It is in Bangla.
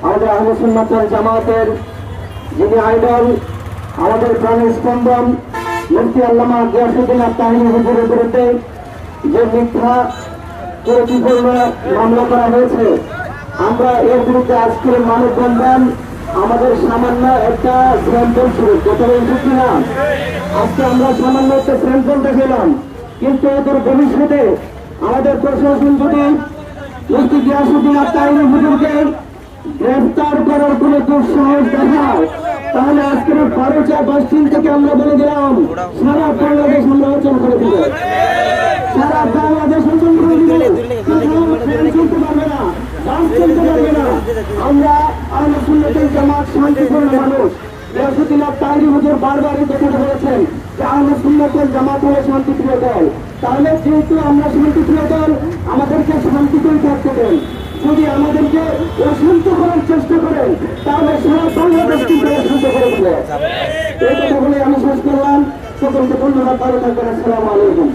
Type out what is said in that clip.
আমাদের আহলে সুন্নাত ওয়াল জামাতের যিনি আইডল, আমাদের প্রাণের স্পন্দন মুফতি আল্লামা গিয়াসউদ্দিন আত-তাহিনী হুজুরের বিরুদ্ধে যে মিথ্যা কুরুচিপূর্ণ মামলা করা হয়েছে, আমরা এর বিরুদ্ধে আজকের মানববন্ধন আমাদের সামান্য একটা স্যাম্পল ছিল। কোথাও উঠছি না, আজকে আমরা সামান্য একটা স্যাম্পল দেখালাম, কিন্তু এদের ভবিষ্যতে আমাদের প্রশাসন যদি মুফতি গিয়াসউদ্দিন আত-তাহিনী হুজুরকে গ্রেফতার করার কোন দুঃসাহস দেখায়, তাহলে আজকের 12টা থেকে আমরা বলে দিলাম সারা বাংলাদেশ আমরা অচল করে দিব, সারা বাংলাদেশ অচল করে দিব, চলতে পারবে না, রাজ চলতে পারবে না। আমরা আহলে সুন্নাত ওয়াল জামাত শান্তিপূর্ণ মানুষ। গিয়াসউদ্দিন আত-তাহিনী হুজুর বারবার এই কথা বলেছেন যে আহলে সুন্নাত ওয়াল জামাত হলো শান্তিপ্রিয় দল। তাহলে যেহেতু আমরা শান্তিপ্রিয় দল, আমাদেরকে শান্তিতেই থাকতে দেন। যদি আমাদেরকে অশান্ত করার চেষ্টা করেন, তাহলে সারা বাংলাদেশ কিন্তু অশান্ত করে দেবে। এই কথা বলে আমি শেষ করলাম। সকলকে ধন্যবাদ, ভালো থাকবেন। আসসালামু আলাইকুম।